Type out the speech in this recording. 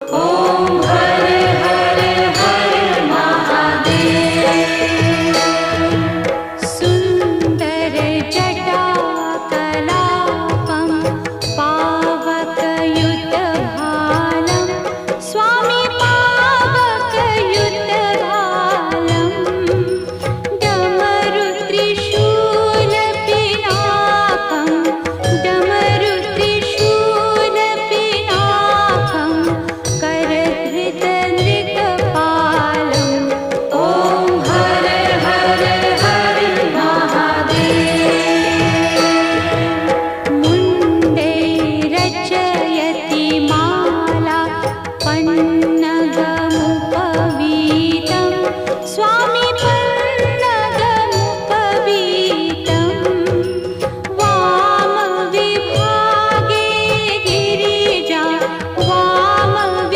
ॐ हर हर हर महादेव। सुन्दर जटाकलापं पावकयुतभालं स्वामी पावकयुतभालं डमरुत्रिशूलपिनाकं डमरुत्रिशूलपिनाकं करधृतनृकपालं ॐ हर हर हर महादेव। मुण्डे रचयति माला